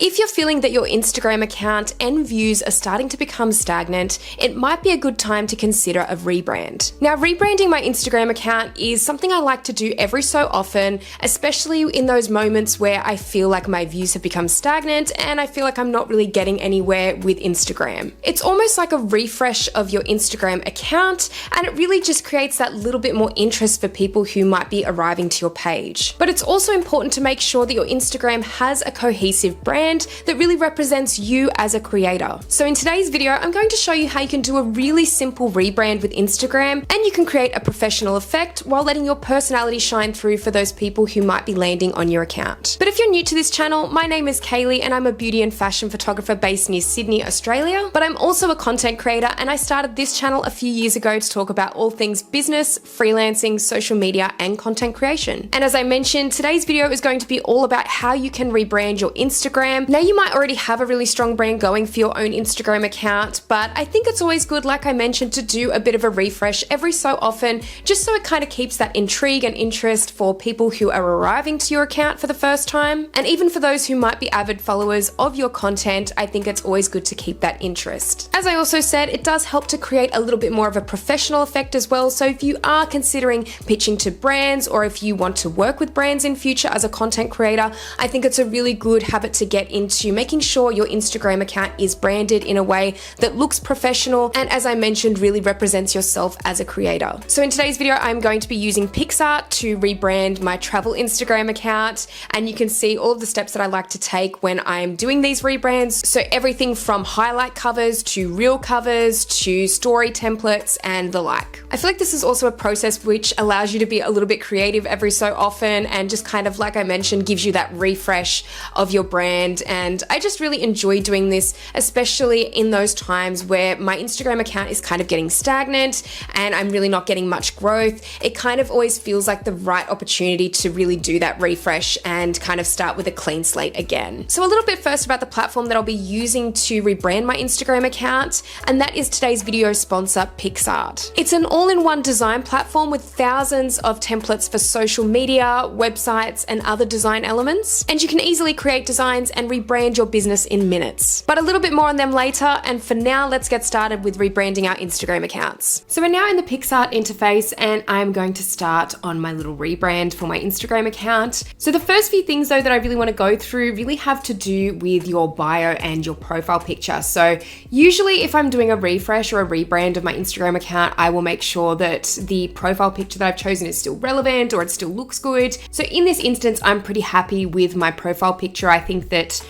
If you're feeling that your Instagram account and views are starting to become stagnant, it might be a good time to consider a rebrand. Now, rebranding my Instagram account is something I like to do every so often, especially in those moments where I feel like my views have become stagnant and I feel like I'm not really getting anywhere with Instagram. It's almost like a refresh of your Instagram account, and it really just creates that little bit more interest for people who might be arriving to your page. But it's also important to make sure that your Instagram has a cohesive brand that really represents you as a creator. So in today's video, I'm going to show you how you can do a really simple rebrand with Instagram, and you can create a professional effect while letting your personality shine through for those people who might be landing on your account. But if you're new to this channel, my name is Kaylee and I'm a beauty and fashion photographer based near Sydney, Australia, but I'm also a content creator, and I started this channel a few years ago to talk about all things business, freelancing, social media, and content creation. And as I mentioned, today's video is going to be all about how you can rebrand your Instagram. Now, you might already have a really strong brand going for your own Instagram account, but I think it's always good, like I mentioned, to do a bit of a refresh every so often, just so it kind of keeps that intrigue and interest for people who are arriving to your account for the first time. And even for those who might be avid followers of your content, I think it's always good to keep that interest. As I also said, it does help to create a little bit more of a professional effect as well. So if you are considering pitching to brands, or if you want to work with brands in future as a content creator, I think it's a really good habit to get into making sure your Instagram account is branded in a way that looks professional and, as I mentioned, really represents yourself as a creator. So in today's video, I'm going to be using Picsart to rebrand my travel Instagram account, and you can see all of the steps that I like to take when I'm doing these rebrands. So everything from highlight covers to reel covers to story templates and the like. I feel like this is also a process which allows you to be a little bit creative every so often, and just kind of, like I mentioned, gives you that refresh of your brand. And I just really enjoy doing this, especially in those times where my Instagram account is kind of getting stagnant and I'm really not getting much growth. It kind of always feels like the right opportunity to really do that refresh and kind of start with a clean slate again. So a little bit first about the platform that I'll be using to rebrand my Instagram account, and that is today's video sponsor, Picsart. It's an all-in-one design platform with thousands of templates for social media, websites, and other design elements, and you can easily create designs and rebrand your business in minutes. But a little bit more on them later, and for now, let's get started with rebranding our Instagram accounts. So we're now in the Picsart interface, and I'm going to start on my little rebrand for my Instagram account. So the first few things though that I really want to go through really have to do with your bio and your profile picture. So usually if I'm doing a refresh or a rebrand of my Instagram account, I will make sure that the profile picture that I've chosen is still relevant or it still looks good. So in this instance, I'm pretty happy with my profile picture. I think that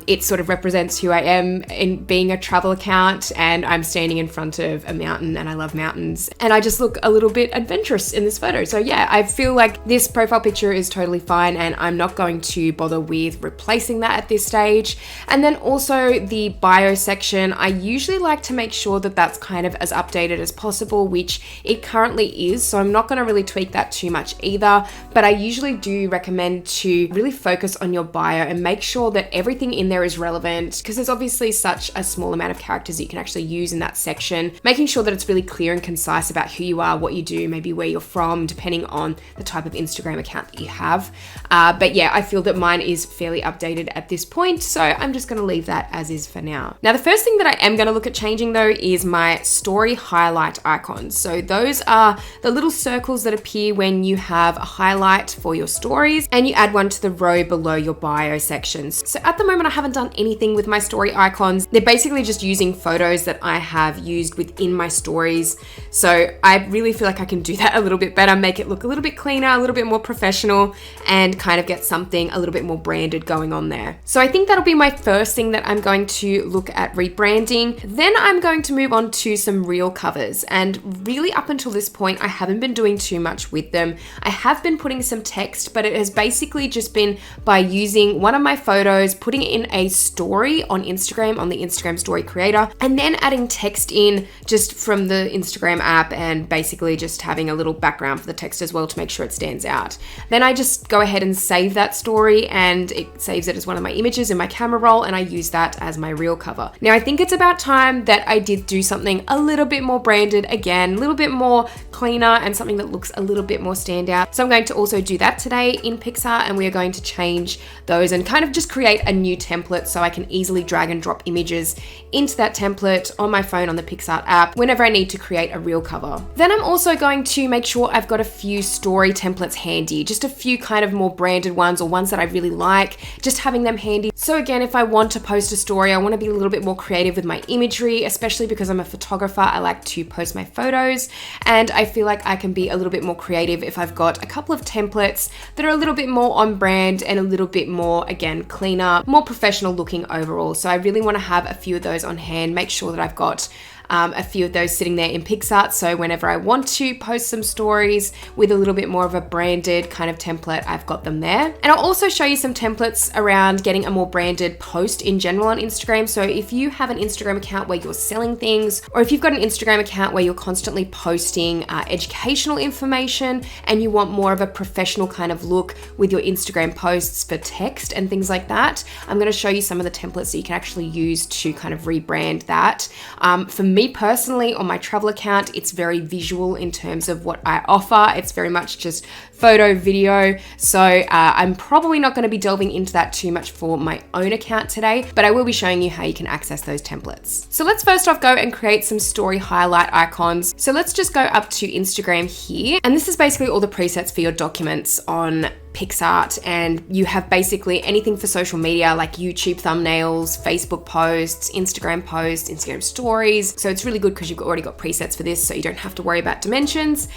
it sort of represents who I am in being a travel account, and I'm standing in front of a mountain and I love mountains, and I just look a little bit adventurous in this photo. So yeah, I feel like this profile picture is totally fine, and I'm not going to bother with replacing that at this stage. And then also the bio section, I usually like to make sure that that's kind of as updated as possible, which it currently is. So I'm not going to really tweak that too much either, but I usually do recommend to really focus on your bio and make sure that everything in there is relevant, because there's obviously such a small amount of characters that you can actually use in that section. Making sure that it's really clear and concise about who you are, what you do, maybe where you're from, depending on the type of Instagram account that you have. But yeah, I feel that mine is fairly updated at this point, so I'm just going to leave that as is for now. Now, the first thing that I am going to look at changing though is my story highlight icons. So those are the little circles that appear when you have a highlight for your stories and you add one to the row below your bio sections. So at the moment, I haven't done anything with my story icons. They're basically just using photos that I have used within my stories. So I really feel like I can do that a little bit better, make it look a little bit cleaner, a little bit more professional, and kind of get something a little bit more branded going on there. So I think that'll be my first thing that I'm going to look at rebranding. Then I'm going to move on to some reel covers. And really up until this point, I haven't been doing too much with them. I have been putting some text, but it has basically just been by using one of my photos, putting it in a story on Instagram, on the Instagram story creator, and then adding text in just from the Instagram app, and basically just having a little background for the text as well to make sure it stands out. Then I just go ahead and save that story, and it saves it as one of my images in my camera roll, and I use that as my reel cover. Now I think it's about time that I did do something a little bit more branded again, a little bit more cleaner, and something that looks a little bit more standout. So I'm going to also do that today in Picsart, and we are going to change those and kind of just create a new template so I can easily drag and drop images into that template on my phone on the Picsart app whenever I need to create a reel cover. Then I'm also going to make sure I've got a few story templates handy, just a few kind of more branded ones or ones that I really like, just having them handy. So again, if I want to post a story, I want to be a little bit more creative with my imagery, especially because I'm a photographer. I like to post my photos, and I feel like I can be a little bit more creative if I've got a couple of templates that are a little bit more on brand and a little bit more, again, cleaner, more professional looking overall. So I really want to have a few of those on hand, make sure that I've got a few of those sitting there in Picsart, so whenever I want to post some stories with a little bit more of a branded kind of template, I've got them there. And I'll also show you some templates around getting a more branded post in general on Instagram. So if you have an Instagram account where you're selling things, or if you've got an Instagram account where you're constantly posting educational information and you want more of a professional kind of look with your Instagram posts for text and things like that, I'm going to show you some of the templates that you can actually use to kind of rebrand that. For me personally, on my travel account, it's very visual in terms of what I offer. It's very much just photo, video. So I'm probably not going to be delving into that too much for my own account today, but I will be showing you how you can access those templates. So let's first off go and create some story highlight icons. So let's just go up to Instagram here. And this is basically all the presets for your documents on Picsart, and you have basically anything for social media like YouTube thumbnails, Facebook posts, Instagram stories. So it's really good because you've already got presets for this, so you don't have to worry about dimensions.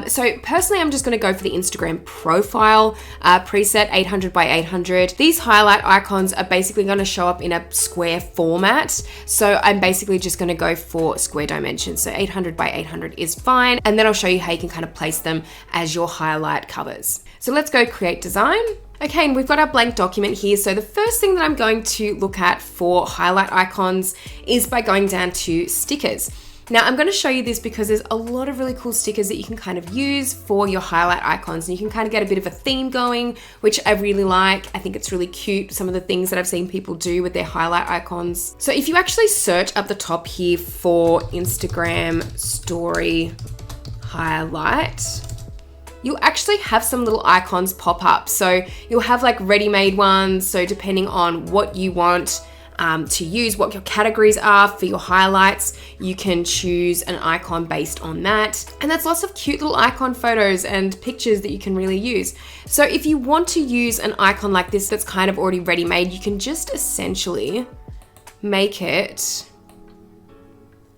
So personally, I'm just going to go for the Instagram profile preset, 800 by 800. These highlight icons are basically going to show up in a square format. So I'm basically just going to go for square dimensions. So 800 by 800 is fine. And then I'll show you how you can kind of place them as your highlight covers. So let's go create design. Okay, and we've got our blank document here. So the first thing that I'm going to look at for highlight icons is by going down to stickers. Now I'm going to show you this because there's a lot of really cool stickers that you can kind of use for your highlight icons, and you can kind of get a bit of a theme going, which I really like. I think it's really cute, some of the things that I've seen people do with their highlight icons. So if you actually search up the top here for Instagram story highlight, you'll actually have some little icons pop up. So you'll have like ready-made ones. So depending on what you want to use, what your categories are for your highlights, you can choose an icon based on that. And that's lots of cute little icon photos and pictures that you can really use. So if you want to use an icon like this that's kind of already ready-made, you can just essentially make it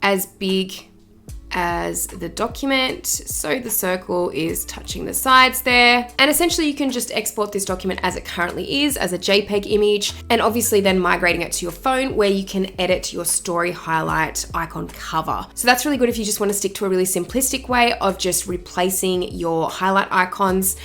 as big as the document, so the circle is touching the sides there. And essentially you can just export this document as it currently is, as a JPEG image, and obviously then migrating it to your phone where you can edit your story highlight icon cover. So that's really good if you just want to stick to a really simplistic way of just replacing your highlight icons.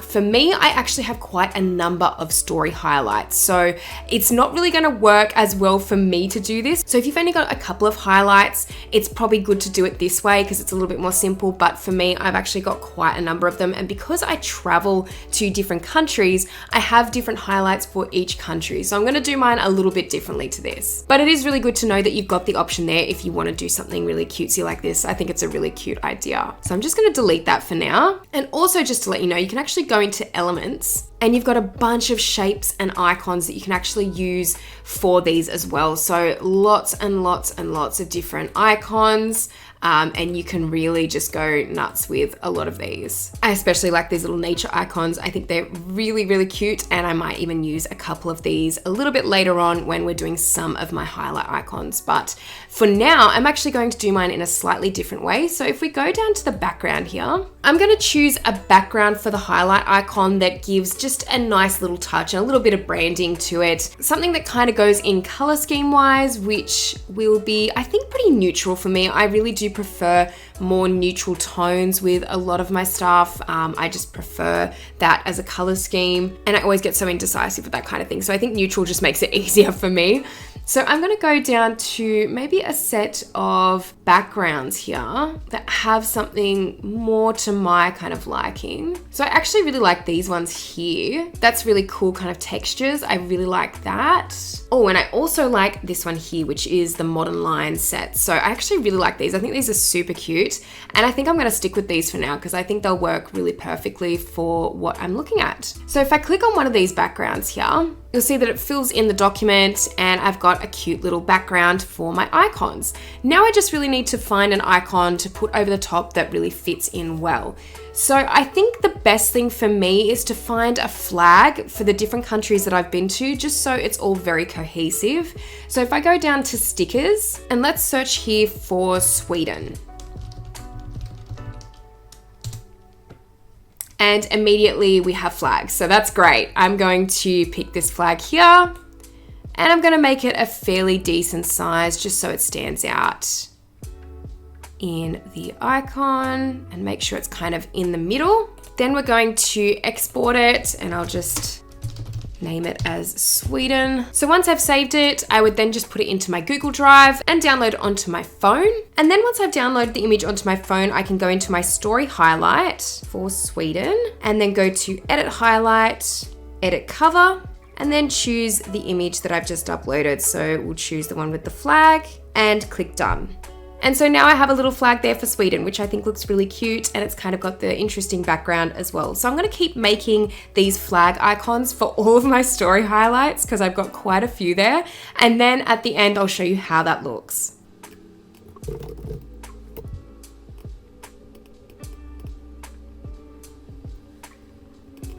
For me, I actually have quite a number of story highlights, so it's not really going to work as well for me to do this. So if you've only got a couple of highlights, it's probably good to do it this way because it's a little bit more simple. But for me, I've actually got quite a number of them, and because I travel to different countries, I have different highlights for each country. So I'm going to do mine a little bit differently to this, but it is really good to know that you've got the option there if you want to do something really cutesy like this. I think it's a really cute idea. So I'm just going to delete that for now. And also just to let you know, you can actually go into elements and you've got a bunch of shapes and icons that you can actually use for these as well. So lots and lots and lots of different icons. And you can really just go nuts with a lot of these. I especially like these little nature icons. I think they're really, really cute, and I might even use a couple of these a little bit later on when we're doing some of my highlight icons. But for now, I'm actually going to do mine in a slightly different way. So if we go down to the background here, I'm going to choose a background for the highlight icon that gives just a nice little touch and a little bit of branding to it. Something that kind of goes in color scheme wise, which will be, I think, pretty neutral for me. I really do prefer more neutral tones with a lot of my stuff. I just prefer that as a color scheme, and I always get so indecisive with that kind of thing. So I think neutral just makes it easier for me. So I'm going to go down to maybe a set of backgrounds here that have something more to my kind of liking. So I actually really like these ones here. That's really cool kind of textures. I really like that. Oh, and I also like this one here, which is the Modern Lines set. So I actually really like these. I think these are super cute. And I think I'm going to stick with these for now because I think they'll work really perfectly for what I'm looking at. So if I click on one of these backgrounds here, you'll see that it fills in the document and I've got a cute little background for my icons. Now I just really need to find an icon to put over the top that really fits in well. So I think the best thing for me is to find a flag for the different countries that I've been to, just so it's all very cohesive. So if I go down to stickers and let's search here for Sweden. And immediately we have flags. So that's great. I'm going to pick this flag here and I'm going to make it a fairly decent size just so it stands out in the icon and make sure it's kind of in the middle. Then we're going to export it and I'll just name it as Sweden. So once I've saved it, I would then just put it into my Google Drive and download it onto my phone. And then once I've downloaded the image onto my phone, I can go into my story highlight for Sweden and then go to edit highlight, edit cover, and then choose the image that I've just uploaded. So we'll choose the one with the flag and click done. And so now I have a little flag there for Sweden, which I think looks really cute and it's kind of got the interesting background as well. So I'm going to keep making these flag icons for all of my story highlights because I've got quite a few there. And then at the end, I'll show you how that looks.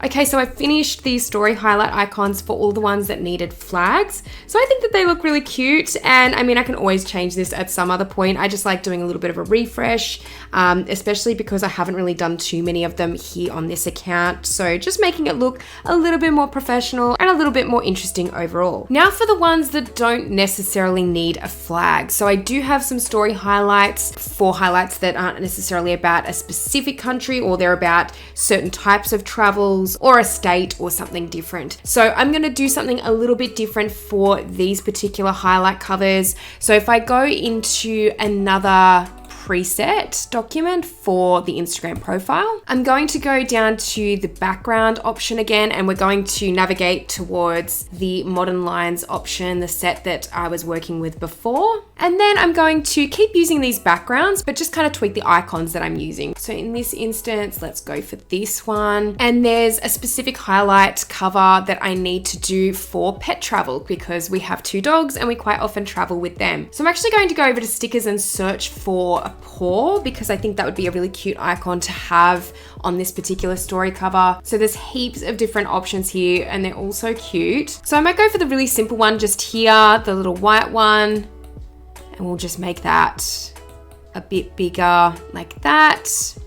Okay, so I've finished these story highlight icons for all the ones that needed flags. So I think that they look really cute. And I mean, I can always change this at some other point. I just like doing a little bit of a refresh, especially because I haven't really done too many of them here on this account. So just making it look a little bit more professional and a little bit more interesting overall. Now for the ones that don't necessarily need a flag. So I do have some story highlights for highlights that aren't necessarily about a specific country or they're about certain types of travels or a state or something different. So I'm going to do something a little bit different for these particular highlight covers. So if I go into another preset document for the Instagram profile, I'm going to go down to the background option again, and we're going to navigate towards the Modern Lines option, the set that I was working with before. And then I'm going to keep using these backgrounds, but just kind of tweak the icons that I'm using. So in this instance, let's go for this one. And there's a specific highlight cover that I need to do for pet travel because we have 2 dogs and we quite often travel with them. So I'm actually going to go over to stickers and search for a paw because I think that would be a really cute icon to have on this particular story cover. So there's heaps of different options here and they're all so cute. So I might go for the really simple one just here, the little white one. And we'll just make that a bit bigger like that.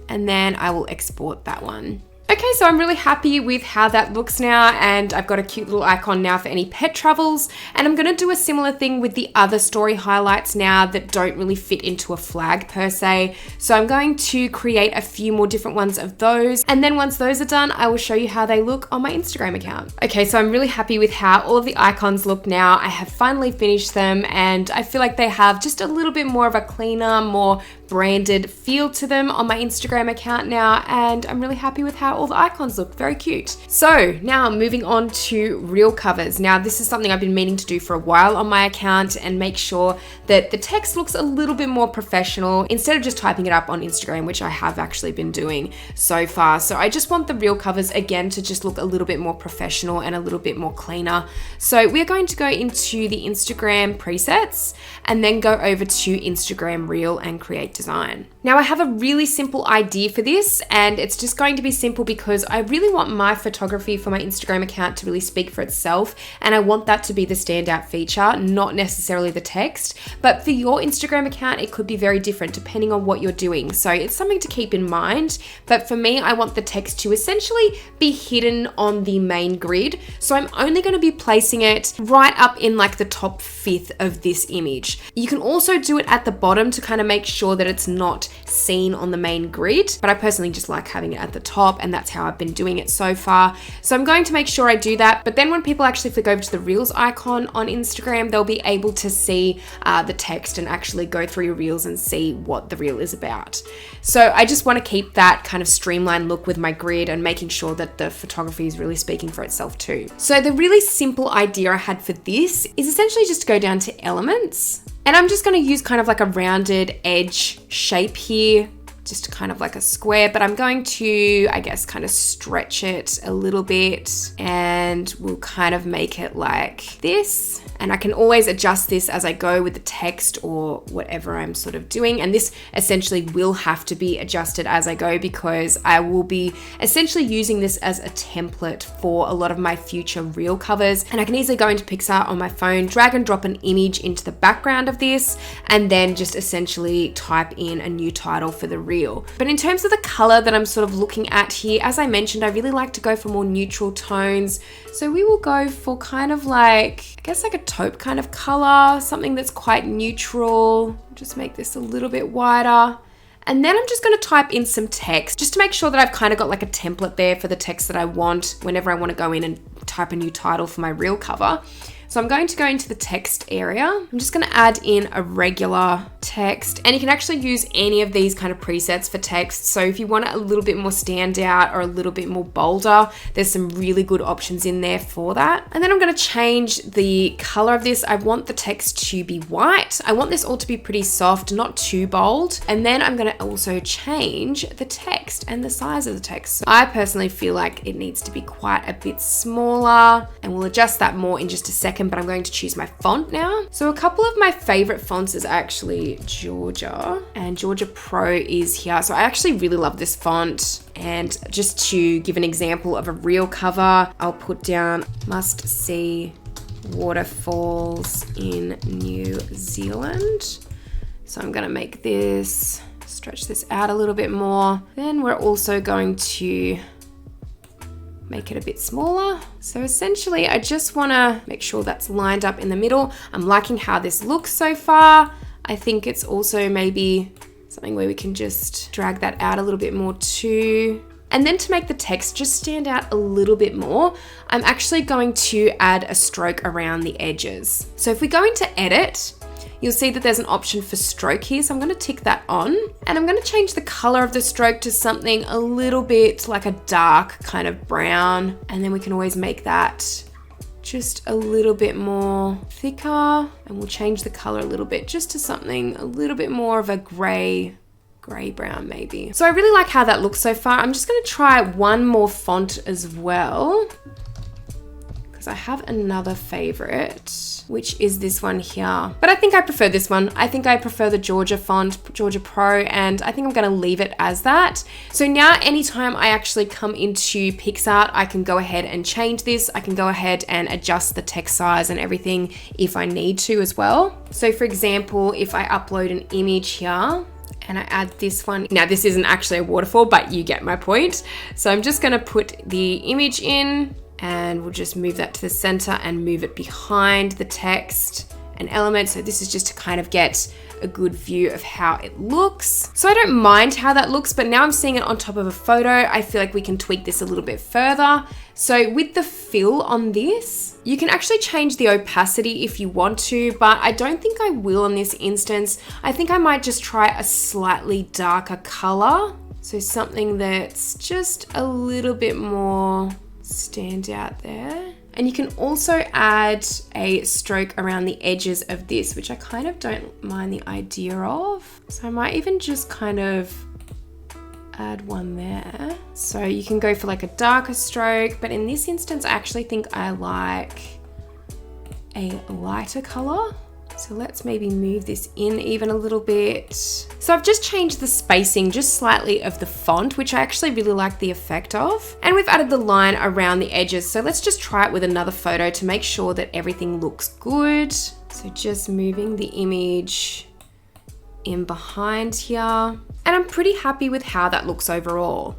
And then I will export that one. Okay, so I'm really happy with how that looks now, and I've got a cute little icon now for any pet travels, and I'm going to do a similar thing with the other story highlights now that don't really fit into a flag per se. So I'm going to create a few more different ones of those, and then once those are done, I will show you how they look on my Instagram account. Okay, so I'm really happy with how all of the icons look now. I have finally finished them, and I feel like they have just a little bit more of a cleaner, more branded feel to them on my Instagram account now, and I'm really happy with how all the icons look. Very cute. So now moving on to reel covers. Now this is something I've been meaning to do for a while on my account and make sure that the text looks a little bit more professional instead of just typing it up on Instagram, which I have actually been doing so far. So I just want the reel covers again to just look a little bit more professional and a little bit more cleaner. So we're going to go into the Instagram presets and then go over to Instagram Reel and create design. Now I have a really simple idea for this, and it's just going to be simple because I really want my photography for my Instagram account to really speak for itself, and I want that to be the standout feature, not necessarily the text. But for your Instagram account, it could be very different depending on what you're doing. So it's something to keep in mind. But for me, I want the text to essentially be hidden on the main grid. So I'm only going to be placing it right up in like the top 5th of this image. You can also do it at the bottom to kind of make sure that it's not seen on the main grid, but I personally just like having it at the top, and that's how I've been doing it so far. So I'm going to make sure I do that, but then when people actually flick over to the Reels icon on Instagram, they'll be able to see the text and actually go through your Reels and see what the Reel is about. So I just want to keep that kind of streamlined look with my grid and making sure that the photography is really speaking for itself too. So the really simple idea I had for this is essentially just to go down to elements, and I'm just going to use kind of like a rounded edge shape here, just kind of like a square, but I'm going to, I guess, kind of stretch it a little bit, and we'll kind of make it like this. And I can always adjust this as I go with the text or whatever I'm sort of doing. And this essentially will have to be adjusted as I go, because I will be essentially using this as a template for a lot of my future Reel covers. And I can easily go into Picsart on my phone, drag and drop an image into the background of this, and then just essentially type in a new title for the Reel. But in terms of the color that I'm sort of looking at here, as I mentioned, I really like to go for more neutral tones. So we will go for kind of like, I guess like a taupe kind of color, something that's quite neutral. Just make this a little bit wider. And then I'm just going to type in some text just to make sure that I've kind of got like a template there for the text that I want whenever I want to go in and type a new title for my Reel cover. So I'm going to go into the text area. I'm just going to add in a regular text, and you can actually use any of these kind of presets for text. So if you want it a little bit more standout or a little bit more bolder, there's some really good options in there for that. And then I'm going to change the color of this. I want the text to be white. I want this all to be pretty soft, not too bold. And then I'm going to also change the text and the size of the text. So I personally feel like it needs to be quite a bit smaller, and we'll adjust that more in just a second, but I'm going to choose my font now. So a couple of my favorite fonts is actually Georgia, and Georgia Pro is here. So I actually really love this font. And just to give an example of a Reel cover, I'll put down must see waterfalls in New Zealand. So I'm going to make this, stretch this out a little bit more. Then we're also going to make it a bit smaller. So essentially, I just want to make sure that's lined up in the middle. I'm liking how this looks so far. I think it's also maybe something where we can just drag that out a little bit more too. And then to make the text just stand out a little bit more, I'm actually going to add a stroke around the edges. So if we go into edit, you'll see that there's an option for stroke here. So I'm going to tick that on, and I'm going to change the color of the stroke to something a little bit like a dark kind of brown. And then we can always make that just a little bit more thicker, and we'll change the color a little bit just to something a little bit more of a gray brown maybe. So I really like how that looks so far. I'm just going to try one more font as well, because I have another favorite, which is this one here. But I think I prefer this one. I think I prefer the Georgia font, Georgia Pro, and I think I'm going to leave it as that. So now anytime I actually come into Picsart, I can go ahead and change this. I can go ahead and adjust the text size and everything if I need to as well. So for example, if I upload an image here, and I add this one. Now this isn't actually a waterfall, but you get my point. So I'm just gonna put the image in, and we'll just move that to the center and move it behind the text and element. So this is just to kind of get a good view of how it looks. So I don't mind how that looks, but now I'm seeing it on top of a photo. I feel like we can tweak this a little bit further. So with the fill on this, you can actually change the opacity if you want to, but I don't think I will in this instance. I think I might just try a slightly darker color. So something that's just a little bit more stand out there. And you can also add a stroke around the edges of this, which I kind of don't mind the idea of. So I might even just kind of add one there. So you can go for like a darker stroke, but in this instance, I actually think I like a lighter color. So let's maybe move this in even a little bit. So I've just changed the spacing just slightly of the font, which I actually really like the effect of. And we've added the line around the edges. So let's just try it with another photo to make sure that everything looks good. So just moving the image in behind here. And I'm pretty happy with how that looks overall.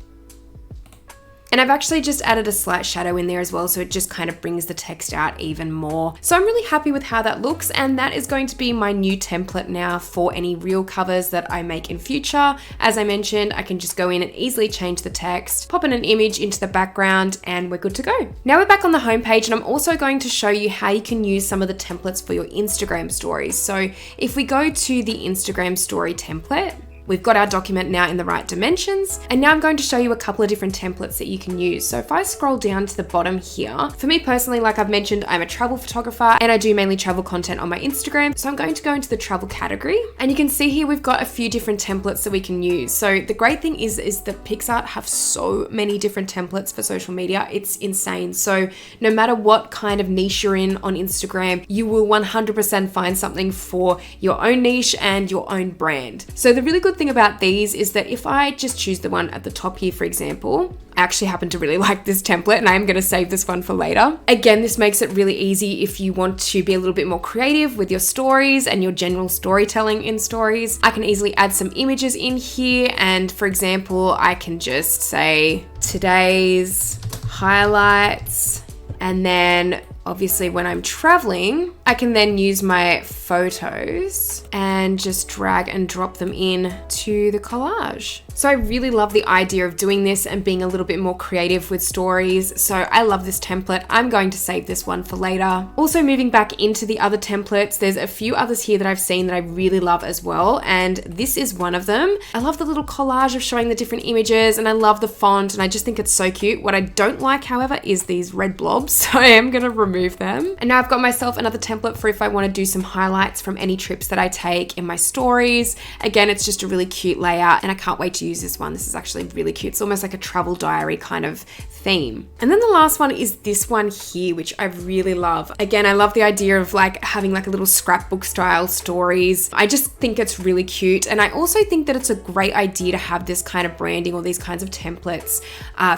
And I've actually just added a slight shadow in there as well, so it just kind of brings the text out even more. So I'm really happy with how that looks, and that is going to be my new template now for any reel covers that I make in future. As I mentioned, I can just go in and easily change the text, pop in an image into the background, and we're good to go. Now we're back on the homepage, and I'm also going to show you how you can use some of the templates for your Instagram stories. So if we go to the Instagram story template, we've got our document now in the right dimensions, and now I'm going to show you a couple of different templates that you can use. So if I scroll down to the bottom here, for me personally, like I've mentioned, I'm a travel photographer and I do mainly travel content on my Instagram. So I'm going to go into the travel category, and you can see here we've got a few different templates that we can use. So the great thing is that Picsart have so many different templates for social media. It's insane. So no matter what kind of niche you're in on Instagram, you will 100% find something for your own niche and your own brand. So the really good thing about these is that if I just choose the one at the top here, for example, I actually happen to really like this template and I am going to save this one for later. Again, this makes it really easy if you want to be a little bit more creative with your stories and your general storytelling in stories. I can easily add some images in here, and for example, I can just say today's highlights, and then obviously when I'm traveling, I can then use my photos and just drag and drop them in to the collage. So I really love the idea of doing this and being a little bit more creative with stories. So I love this template. I'm going to save this one for later. Also moving back into the other templates, there's a few others here that I've seen that I really love as well. And this is one of them. I love the little collage of showing the different images, and I love the font, and I just think it's so cute. What I don't like, however, is these red blobs. So I am going to remove them. And now I've got myself another template for if I want to do some highlights from any trips that I take in my stories. Again, it's just a really cute layout, and I can't wait to use this one. This is actually really cute. It's almost like a travel diary kind of theme. And then the last one is this one here, which I really love. Again, I love the idea of like having like a little scrapbook style stories. I just think it's really cute. And I also think that it's a great idea to have this kind of branding or these kinds of templates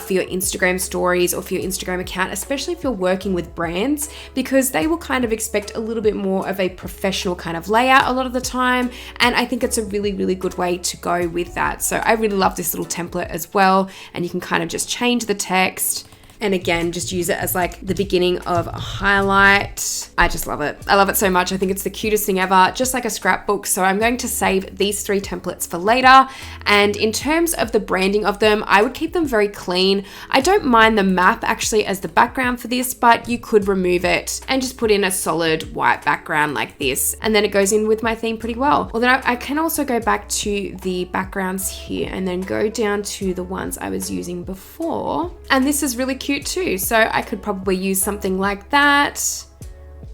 for your Instagram stories or for your Instagram account, especially if you're working with brands, because they will kind of expect a little bit more of a professional kind of layout a lot of the time. And I think it's a really, really good way to go with that. So I really love this little template as well. And you can kind of just change the text. And again, just use it as like the beginning of a highlight. I just love it. I love it so much. I think it's the cutest thing ever, just like a scrapbook. So I'm going to save these 3 templates for later. And in terms of the branding of them, I would keep them very clean. I don't mind the map actually as the background for this, but you could remove it and just put in a solid white background like this. And then it goes in with my theme pretty well. Although I can also go back to the backgrounds here and then go down to the ones I was using before. And this is really cute too. So I could probably use something like that.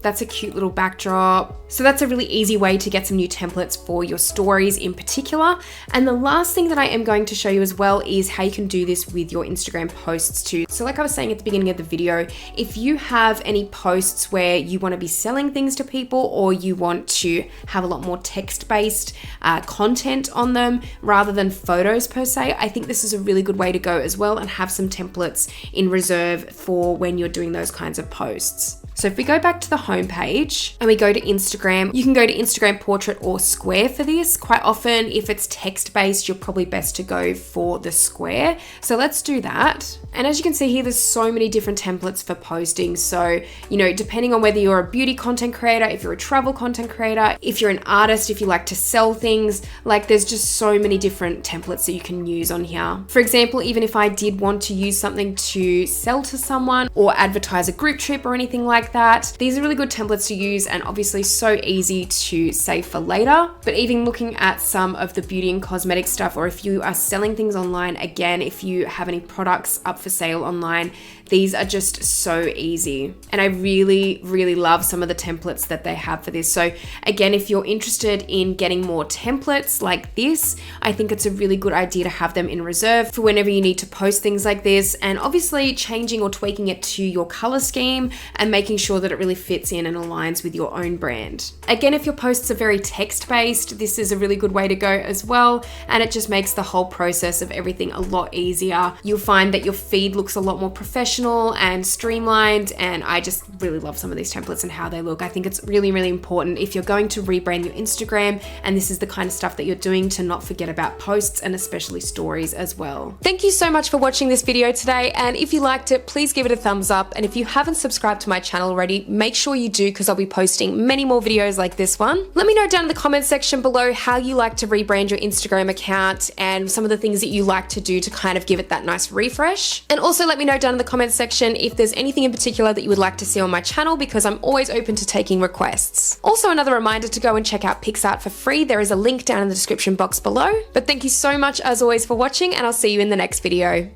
That's a cute little backdrop. So that's a really easy way to get some new templates for your stories in particular. And the last thing that I am going to show you as well is how you can do this with your Instagram posts too. So like I was saying at the beginning of the video, if you have any posts where you want to be selling things to people, or you want to have a lot more text-based content on them rather than photos per se, I think this is a really good way to go as well and have some templates in reserve for when you're doing those kinds of posts. So if we go back to the homepage and we go to Instagram, you can go to Instagram portrait or square for this. Quite often, if it's text-based, you're probably best to go for the square. So let's do that. And as you can see here, there's so many different templates for posting. So, you know, depending on whether you're a beauty content creator, if you're a travel content creator, if you're an artist, if you like to sell things, like there's just so many different templates that you can use on here. For example, even if I did want to use something to sell to someone or advertise a group trip or anything like that, these are really good templates to use, and obviously so easy to save for later. But even looking at some of the beauty and cosmetic stuff, or if you are selling things online, again, if you have any products up for sale online, these are just so easy. And I really, really love some of the templates that they have for this. So again, if you're interested in getting more templates like this, I think it's a really good idea to have them in reserve for whenever you need to post things like this. And obviously changing or tweaking it to your color scheme and making making sure that it really fits in and aligns with your own brand. Again, if your posts are very text-based, this is a really good way to go as well, and it just makes the whole process of everything a lot easier. You'll find that your feed looks a lot more professional and streamlined, and I just really love some of these templates and how they look. I think it's really, really important if you're going to rebrand your Instagram and this is the kind of stuff that you're doing to not forget about posts and especially stories as well. Thank you so much for watching this video today, and if you liked it, please give it a thumbs up, and if you haven't subscribed to my channel already, make sure you do, because I'll be posting many more videos like this one. Let me know down in the comment section below how you like to rebrand your Instagram account and some of the things that you like to do to kind of give it that nice refresh. And also let me know down in the comment section if there's anything in particular that you would like to see on my channel, because I'm always open to taking requests. Also, another reminder to go and check out Picsart for free. There is a link down in the description box below. But thank you so much as always for watching, and I'll see you in the next video.